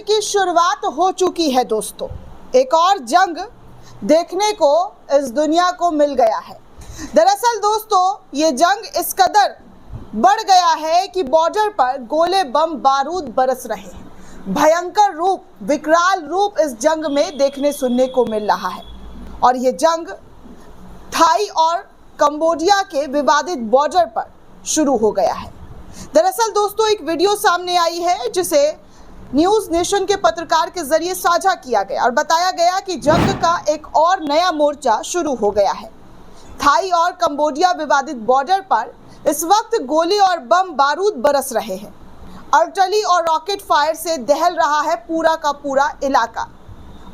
की शुरुआत हो चुकी है दोस्तों। एक और जंग देखने को इस दुनिया को मिल गया है। दरअसल दोस्तों ये जंग इस कदर बढ़ गया है कि बॉर्डर पर गोले बम बारूद बरस रहे हैं। भयंकर रूप, विकराल रूप इस जंग में देखने सुनने को मिल रहा है। और ये जंग थाई और कंबोडिया के विवादित बॉर्डर पर शुरू हो गया है। दरअसल दोस्तों एक वीडियो सामने आई है जिसे न्यूज़ नेशन के पत्रकार के जरिए साझा किया गया और बताया गया कि जंग का एक और नया मोर्चा शुरू हो गया है। थाई और कंबोडिया विवादित बॉर्डर पर इस वक्त गोली और बम बारूद बरस रहे हैं। आर्टिलरी और रॉकेट फायर से दहल रहा है पूरा का पूरा इलाका।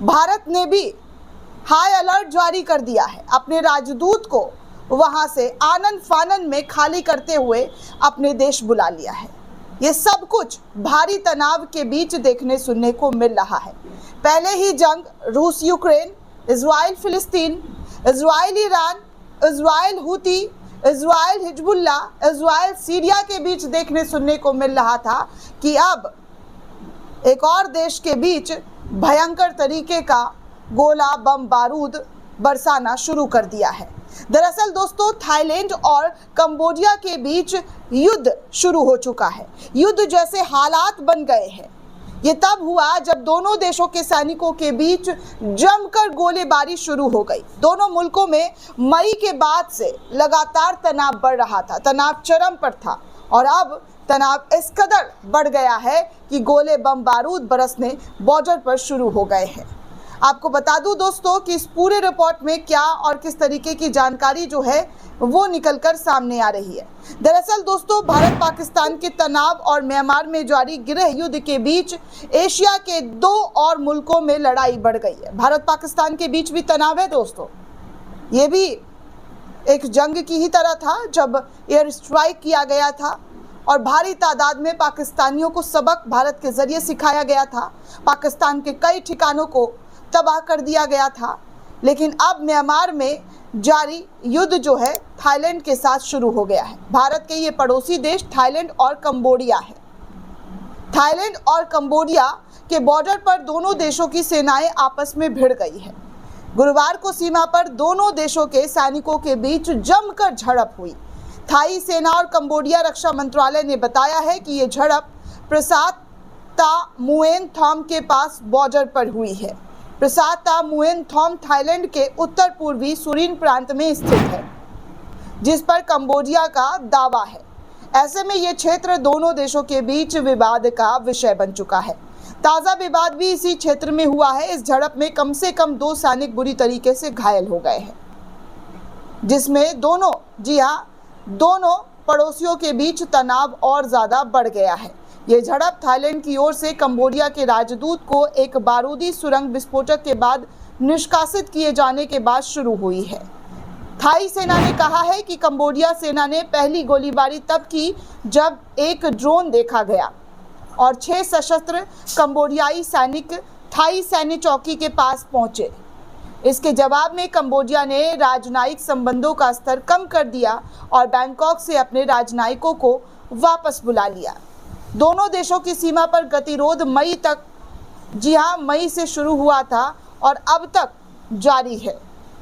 भारत ने भी हाई अलर्ट जारी कर दिया है। अपने राजदूत को वहां से आनन फानन में खाली करते हुए अपने देश बुला लिया है। ये सब कुछ भारी तनाव के बीच देखने सुनने को मिल रहा है। पहले ही जंग रूस यूक्रेन, इजराइल फिलिस्तीन, इजराइल ईरान, इजराइल हुती, इजराइल हिजबुल्ला, इजराइल सीरिया के बीच देखने सुनने को मिल रहा था कि अब एक और देश के बीच भयंकर तरीके का गोला बम बारूद बरसाना शुरू कर दिया है। दरअसल दोस्तों थाईलैंड और कंबोडिया के बीच युद्ध शुरू हो चुका है। युद्ध जैसे हालात बन गए हैं। ये तब हुआ जब दोनों देशों के सैनिकों के बीच जमकर गोलीबारी शुरू हो गई। दोनों मुल्कों में मई के बाद से लगातार तनाव बढ़ रहा था, तनाव चरम पर था और अब तनाव इस कदर बढ़ गया है कि गोले बम बारूद बरसने बॉर्डर पर शुरू हो गए हैं। आपको बता दूं दोस्तों कि इस पूरे रिपोर्ट में क्या और किस तरीके की जानकारी जो है वो निकलकर सामने आ रही है। दरअसल दोस्तों भारत पाकिस्तान के तनाव और म्यांमार में जारी गृह युद्ध के बीच एशिया के दो और मुल्कों में लड़ाई बढ़ गई है। भारत पाकिस्तान के बीच भी तनाव है दोस्तों। ये भी एक जंग की ही तरह था जब एयर स्ट्राइक किया गया था और भारी तादाद में पाकिस्तानियों को सबक भारत के जरिए सिखाया गया था। पाकिस्तान के कई ठिकानों को तबाह कर दिया गया था। लेकिन अब म्यांमार में जारी युद्ध जो है थाईलैंड के साथ शुरू हो गया है। भारत के ये पड़ोसी देश थाईलैंड और कंबोडिया है। थाईलैंड और कंबोडिया के बॉर्डर पर दोनों देशों की सेनाएं आपस में भिड़ गई है। गुरुवार को सीमा पर दोनों देशों के सैनिकों के बीच जमकर झड़प हुई। थाई सेना और कंबोडिया रक्षा मंत्रालय ने बताया है कि ये झड़प प्रसाद तामुएन थॉम के पास बॉर्डर पर हुई है। प्रसाद तामुएन थॉम थाईलैंड के उत्तर पूर्वी सुरीन प्रांत में स्थित है, जिस पर कंबोडिया का दावा है। ऐसे में ये क्षेत्र दोनों देशों के बीच विवाद का विषय बन चुका है। ताज़ा विवाद भी इसी क्षेत्र में हुआ है। इस झड़प में कम से कम 2 सैनिक बुरी तरीके से घायल हो गए हैं, जिसमें दोनों पड़ोसियों के बीच तनाव और ज़्यादा बढ़ गया है। ये झड़प थाईलैंड की ओर से कंबोडिया के राजदूत को एक बारूदी सुरंग विस्फोटक के बाद निष्कासित किए जाने के बाद शुरू हुई है। थाई सेना ने कहा है कि कंबोडिया सेना ने पहली गोलीबारी तब की जब एक ड्रोन देखा गया और 6 सशस्त्र कंबोडियाई सैनिक थाई सैन्य चौकी के पास पहुंचे। इसके जवाब में कंबोडिया ने राजनयिक संबंधों का स्तर कम कर दिया और बैंकॉक से अपने राजनयिकों को वापस बुला लिया। दोनों देशों की सीमा पर गतिरोध मई से शुरू हुआ था और अब तक जारी है,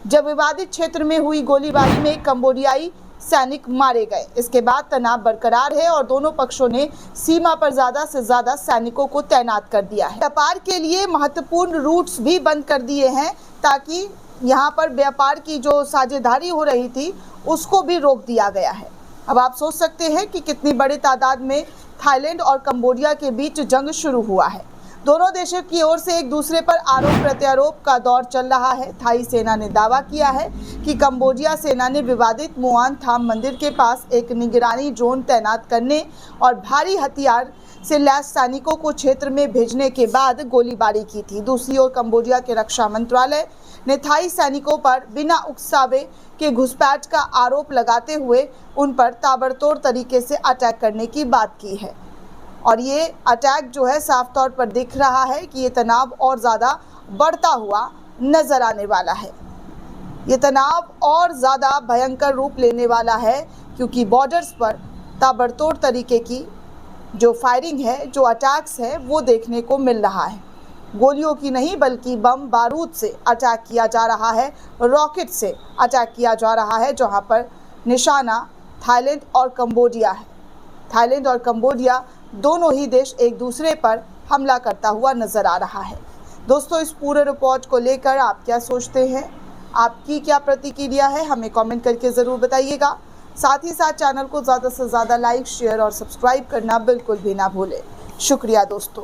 जब विवादित क्षेत्र में हुई गोलीबारी में कंबोडियाई सैनिक मारे गए। इसके बाद तनाव बरकरार है और दोनों पक्षों ने सीमा पर ज़्यादा से ज़्यादा सैनिकों को तैनात कर दिया है। व्यापार के लिए महत्वपूर्ण रूट्स भी बंद कर दिए हैं ताकि यहाँ पर व्यापार की जो साझेदारी हो रही थी उसको भी रोक दिया गया है। अब आप सोच सकते हैं कि कितनी बड़ी तादाद में थाईलैंड और कंबोडिया के बीच जंग शुरू हुआ है। दोनों देशों की ओर से एक दूसरे पर आरोप प्रत्यारोप का दौर चल रहा है। थाई सेना ने दावा किया है कि कंबोडिया सेना ने विवादित मुआन थाम मंदिर के पास एक निगरानी ड्रोन तैनात करने और भारी हथियार से लैस सैनिकों को क्षेत्र में भेजने के बाद गोलीबारी की थी। दूसरी ओर कंबोडिया के रक्षा मंत्रालय ने थाई सैनिकों पर बिना उकसावे के घुसपैठ का आरोप लगाते हुए उन पर ताबड़तोड़ तरीके से अटैक करने की बात की है। और ये अटैक जो है साफ तौर पर दिख रहा है कि ये तनाव और ज़्यादा बढ़ता हुआ नजर आने वाला है। ये तनाव और ज़्यादा भयंकर रूप लेने वाला है क्योंकि बॉर्डर्स पर ताबड़तोड़ तरीके की जो फायरिंग है, जो अटैक्स है वो देखने को मिल रहा है। गोलियों की नहीं बल्कि बम बारूद से अटैक किया जा रहा है, रॉकेट से अटैक किया जा रहा है, जहां पर निशाना थाईलैंड और कंबोडिया है। थाईलैंड और कंबोडिया दोनों ही देश एक दूसरे पर हमला करता हुआ नजर आ रहा है। दोस्तों, इस पूरे रिपोर्ट को लेकर आप क्या सोचते हैं, आपकी क्या प्रतिक्रिया है, हमें कमेंट करके ज़रूर बताइएगा। साथ ही साथ चैनल को ज़्यादा से ज़्यादा लाइक, शेयर और सब्सक्राइब करना बिल्कुल भी ना भूलें। शुक्रिया दोस्तों।